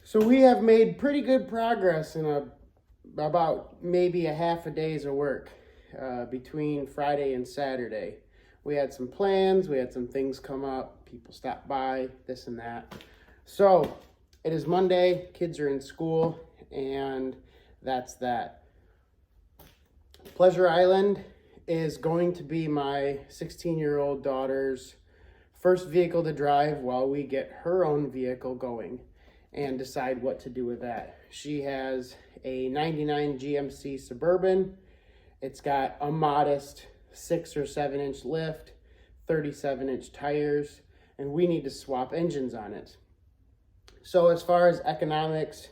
So we have made pretty good progress in about maybe a half a day's of work between Friday and Saturday. We had some plans, we had some things come up, people stopped by, this and that. So it is Monday, kids are in school, and that's that. Pleasure Island is going to be my 16-year-old daughter's first vehicle to drive while we get her own vehicle going and decide what to do with that. She has a 99 GMC Suburban. It's got a modest 6 or 7 inch lift, 37 inch tires, and we need to swap engines on it. So as far as economics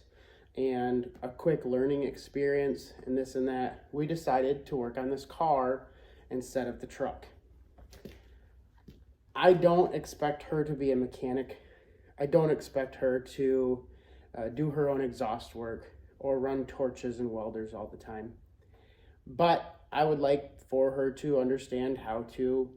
and a quick learning experience and this and that, we decided to work on this car instead of the truck. I don't expect her to be a mechanic. I don't expect her to do her own exhaust work or run torches and welders all the time. But I would like for her to understand how to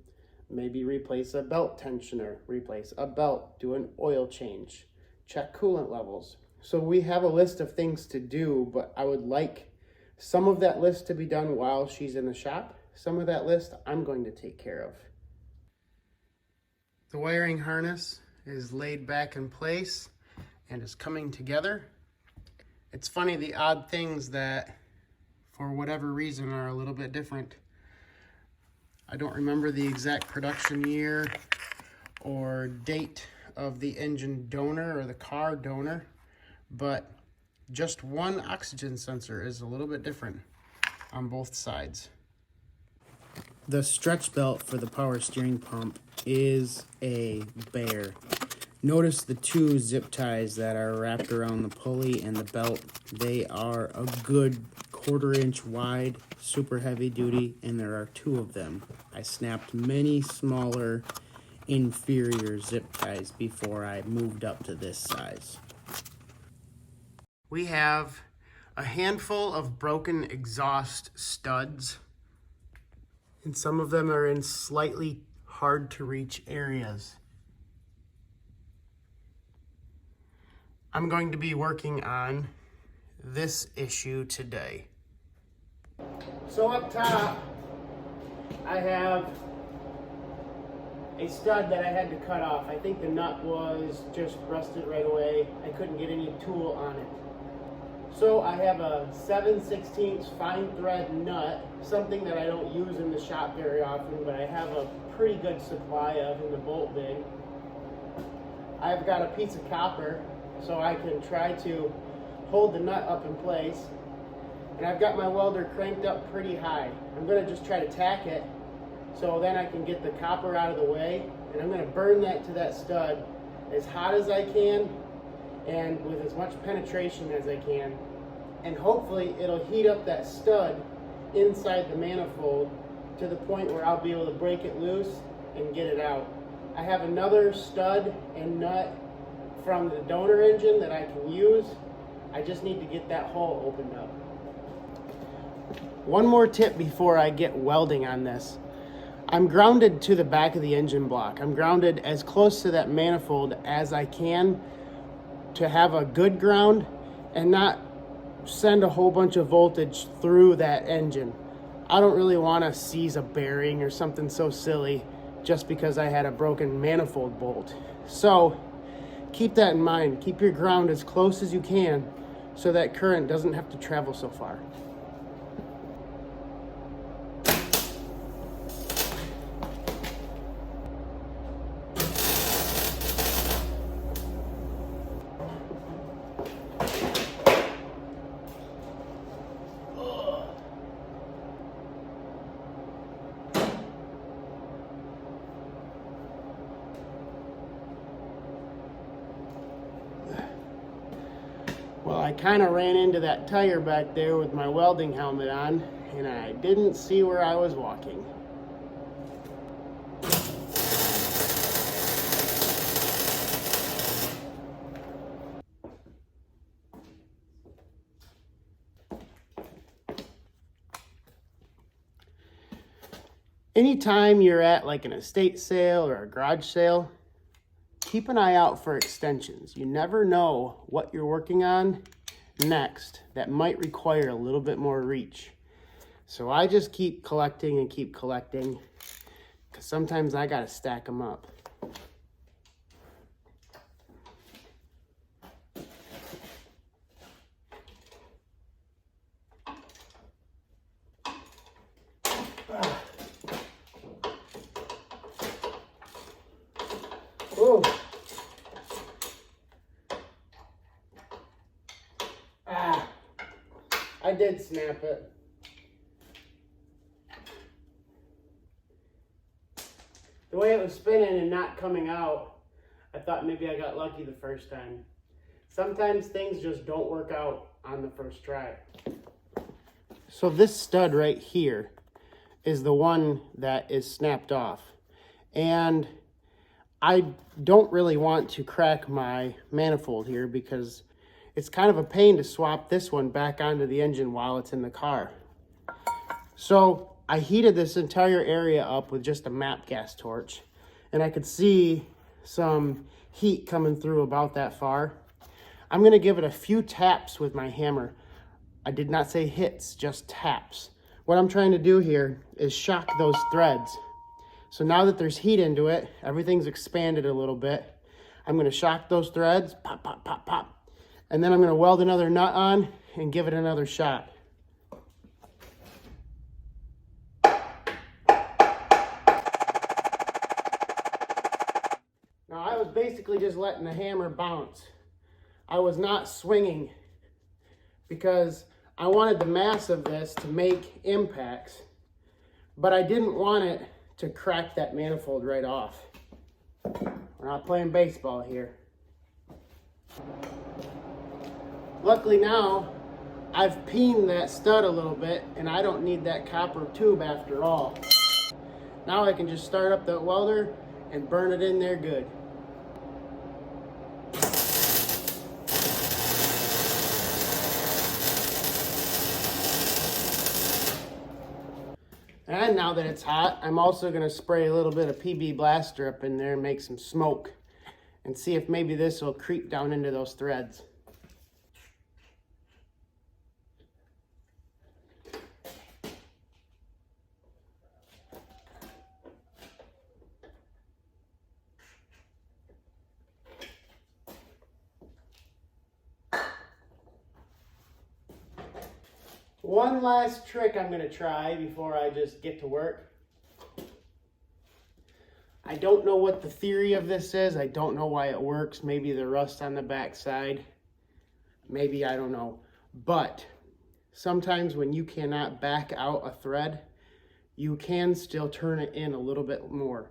maybe replace a belt tensioner, replace a belt, do an oil change, check coolant levels. So we have a list of things to do, but I would like some of that list to be done while she's in the shop. Some of that list I'm going to take care of. The wiring harness is laid back in place and is coming together. It's funny, the odd things that for whatever reason are a little bit different. I don't remember the exact production year or date of the engine donor or the car donor, but just one oxygen sensor is a little bit different on both sides. The stretch belt for the power steering pump is a bear. Notice the 2 zip ties that are wrapped around the pulley and the belt. They are a good 1/4 inch wide, super heavy duty, and there are 2 of them. I snapped many smaller inferior zip ties before I moved up to this size. We have a handful of broken exhaust studs, and some of them are in slightly hard to reach areas. I'm going to be working on this issue today. So up top, I have a stud that I had to cut off. I think the nut was just rusted right away. I couldn't get any tool on it. So I have a 7/16 fine thread nut, something that I don't use in the shop very often, but I have a pretty good supply of in the bolt bin. I've got a piece of copper so I can try to hold the nut up in place. And I've got my welder cranked up pretty high. I'm gonna just try to tack it so then I can get the copper out of the way, and I'm gonna burn that to that stud as hot as I can and with as much penetration as I can. And hopefully it'll heat up that stud inside the manifold to the point where I'll be able to break it loose and get it out. I have another stud and nut from the donor engine that I can use. I just need to get that hole opened up. One more tip before I get welding on this. I'm grounded to the back of the engine block. I'm grounded as close to that manifold as I can to have a good ground and not send a whole bunch of voltage through that engine. I don't really want to seize a bearing or something so silly just because I had a broken manifold bolt. So keep that in mind. Keep your ground as close as you can so that current doesn't have to travel so far. Well, I kind of ran into that tire back there with my welding helmet on, and I didn't see where I was walking. Anytime you're at like an estate sale or a garage sale, keep an eye out for extensions. You never know what you're working on next that might require a little bit more reach. So I just keep collecting and keep collecting, because sometimes I gotta stack them up. Oh. I did snap it. The way it was spinning and not coming out, I thought maybe I got lucky the first time. Sometimes things just don't work out on the first try. So this stud right here is the one that is snapped off. And I don't really want to crack my manifold here because it's kind of a pain to swap this one back onto the engine while it's in the car. So I heated this entire area up with just a MAP gas torch, and I could see some heat coming through about that far. I'm gonna give it a few taps with my hammer. I did not say hits, just taps. What I'm trying to do here is shock those threads. So now that there's heat into it, everything's expanded a little bit. I'm gonna shock those threads, pop, pop, pop, pop. And then I'm gonna weld another nut on and give it another shot. Now I was basically just letting the hammer bounce. I was not swinging because I wanted the mass of this to make impacts, but I didn't want it to crack that manifold right off. We're not playing baseball here. Luckily now, I've peened that stud a little bit and I don't need that copper tube after all. Now I can just start up the welder and burn it in there good. And now that it's hot, I'm also gonna spray a little bit of PB Blaster up in there and make some smoke and see if maybe this will creep down into those threads. One last trick I'm going to try before I just get to work. I don't know what the theory of this is. I don't know why it works. Maybe the rust on the back side. Maybe, I don't know. But sometimes when you cannot back out a thread, you can still turn it in a little bit more.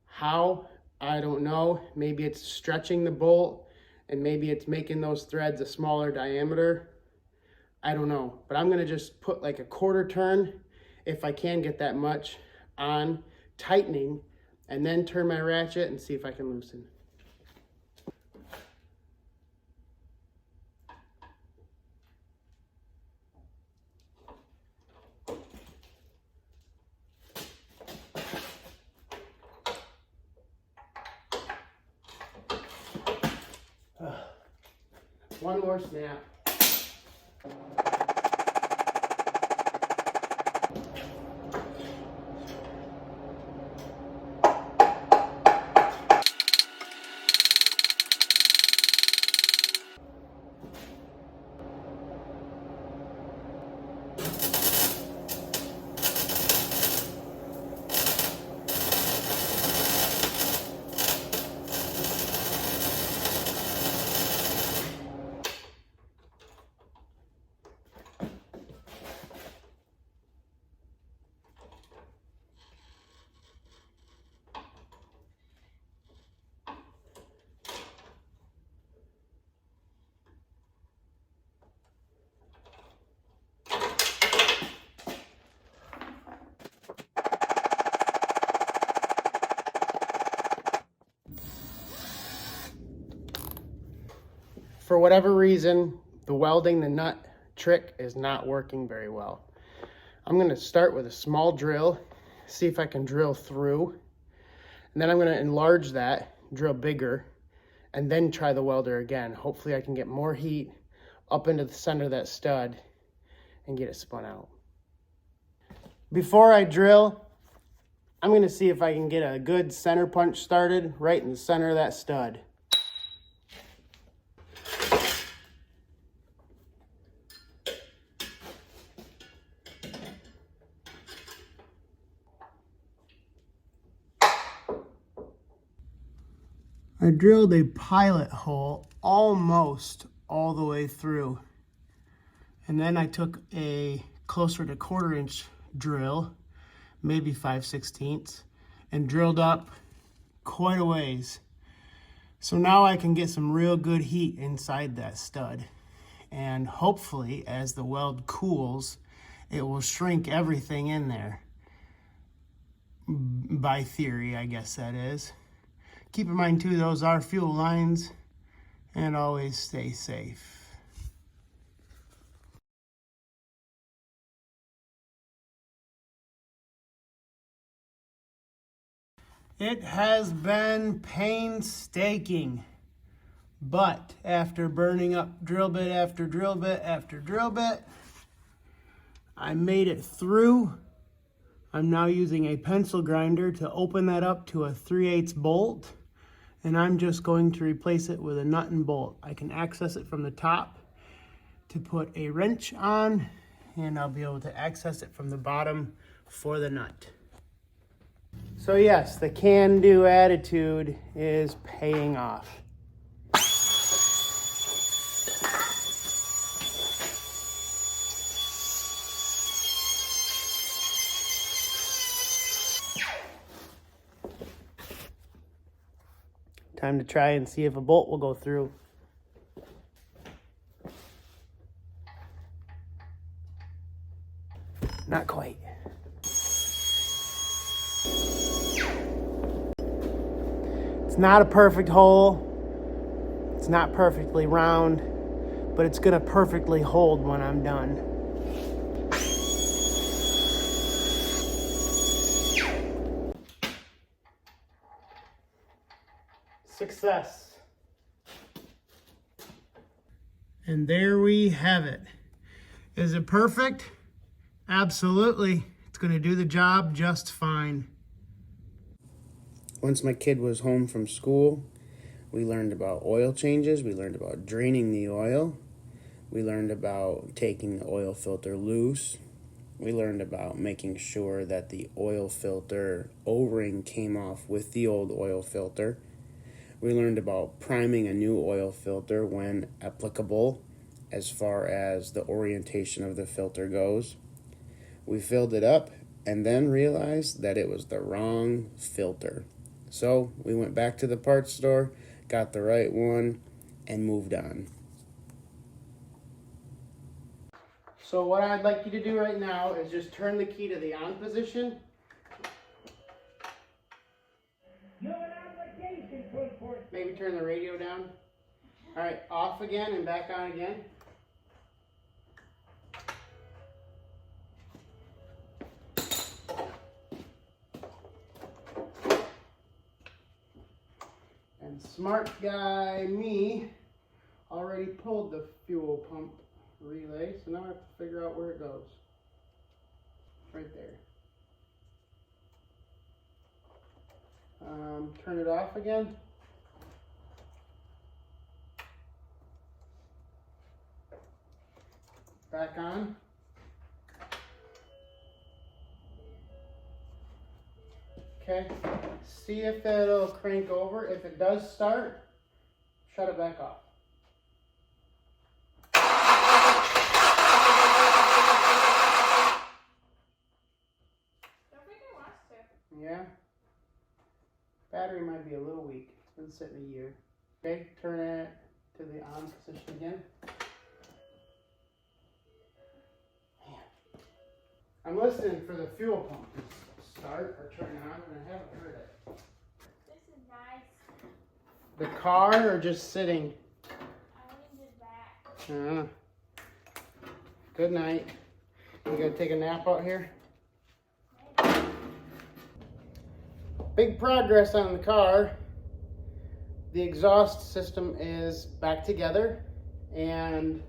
How? I don't know. Maybe it's stretching the bolt and maybe it's making those threads a smaller diameter. I don't know, but I'm gonna just put like a quarter turn, if I can get that much, on tightening, and then turn my ratchet and see if I can loosen. One more snap. For whatever reason, the welding the nut trick is not working very well. I'm going to start with a small drill, see if I can drill through, and then I'm going to enlarge that drill bigger, and then try the welder again. Hopefully I can get more heat up into the center of that stud and get it spun out. Before I drill, I'm gonna see if I can get a good center punch started right in the center of that stud. I drilled a pilot hole almost all the way through. And then I took a closer to 1/4 inch drill, maybe 5/16, and drilled up quite a ways. So now I can get some real good heat inside that stud. And hopefully, as the weld cools, it will shrink everything in there. By theory, I guess that is. Keep in mind too, those are fuel lines, and always stay safe. It has been painstaking, but after burning up drill bit after drill bit after drill bit, I made it through. I'm now using a pencil grinder to open that up to a 3/8 bolt, and I'm just going to replace it with a nut and bolt. I can access it from the top to put a wrench on, and I'll be able to access it from the bottom for the nut. So yes, the can-do attitude is paying off. Time to try and see if a bolt will go through. Not quite. It's not a perfect hole. It's not perfectly round, but it's gonna perfectly hold when I'm done. Success. And there we have it. Is it perfect? Absolutely. It's going to do the job just fine. Once my kid was home from school, we learned about oil changes. We learned about draining the oil. We learned about taking the oil filter loose. We learned about making sure that the oil filter O-ring came off with the old oil filter. We learned about priming a new oil filter when applicable as far as the orientation of the filter goes. We filled it up and then realized that it was the wrong filter. So we went back to the parts store, got the right one, and moved on. So what I'd like you to do right now is just turn the key to the on position. Maybe turn the radio down. All right, off again and back on again. And smart guy me already pulled the fuel pump relay, so now I have to figure out where it goes. Right there. Turn it off again. Back on. Okay, see if it'll crank over. If it does start, shut it back off. Don't think it wants to. Yeah. Battery might be a little weak. It's been sitting a year. Okay, turn it to the on position again. Man. I'm listening for the fuel pump to start or turn on, and I haven't heard it. This is nice. The car or just sitting? I leaned it back. Good night. You gonna take a nap out here? Big progress on the car. the exhaust system is back together and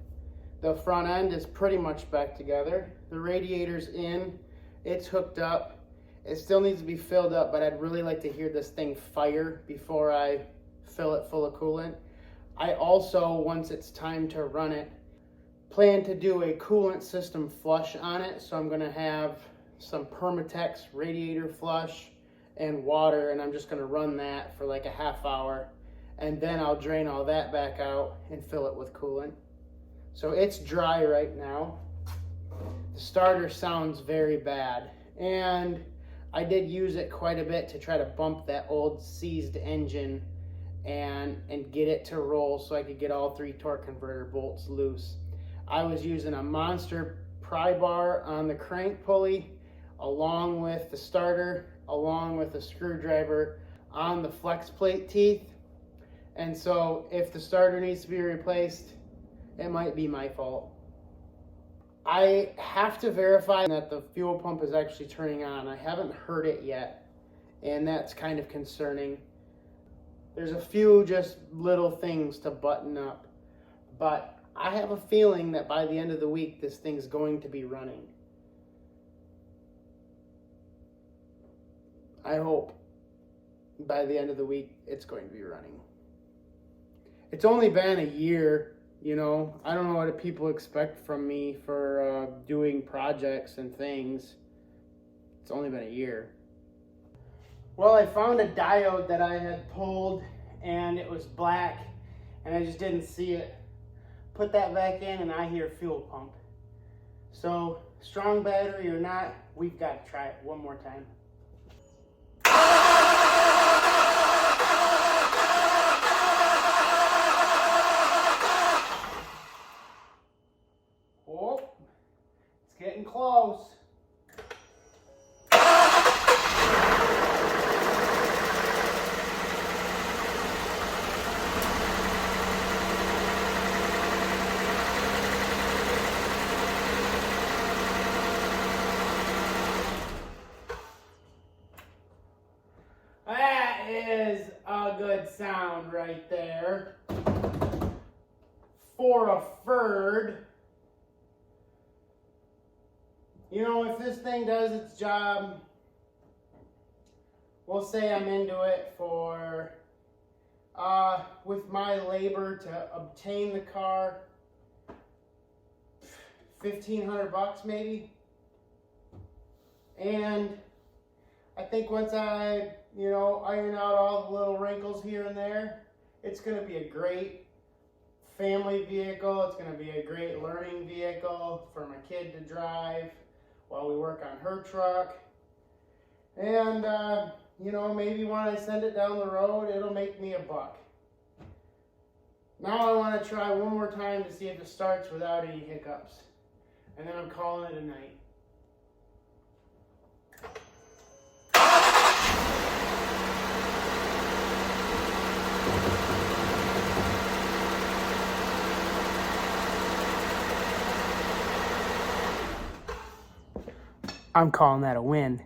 the front end is pretty much back together. The radiator's in, it's hooked up. It still needs to be filled up, but I'd really like to hear this thing fire before I fill it full of coolant. I also, once it's time to run it, plan to do a coolant system flush on it. So I'm gonna have some Permatex radiator flush and water, and I'm just gonna run that for like a half hour, and then I'll drain all that back out and fill it with coolant. So it's dry right now. The starter sounds very bad, and I did use it quite a bit to try to bump that old Siezed engine and get it to roll so I could get all 3 torque converter bolts loose. I was using a monster pry bar on the crank pulley along with the starter, along with a screwdriver on the flex plate teeth. And so if the starter needs to be replaced, it might be my fault. I have to verify that the fuel pump is actually turning on. I haven't heard it yet, and that's kind of concerning. There's a few just little things to button up, but I have a feeling that by the end of the week, this thing's going to be running. I hope by the end of the week, it's going to be running. It's only been a year. You know, I don't know what people expect from me for doing projects and things. It's only been a year. Well, I found a diode that I had pulled and it was black and I just didn't see it. Put that back in and I hear fuel pump. So, strong battery or not, we've got to try it one more time. Getting close. That is a good sound right there. For a Ford. You know, if this thing does its job, we'll say I'm into it for, with my labor to obtain the car, $1,500 maybe. And I think once I, iron out all the little wrinkles here and there, it's going to be a great family vehicle. It's going to be a great learning vehicle for my kid to drive while we work on her truck. And, maybe when I send it down the road, it'll make me $1. Now I want to try one more time to see if it starts without any hiccups. And then I'm calling it a night. I'm calling that a win.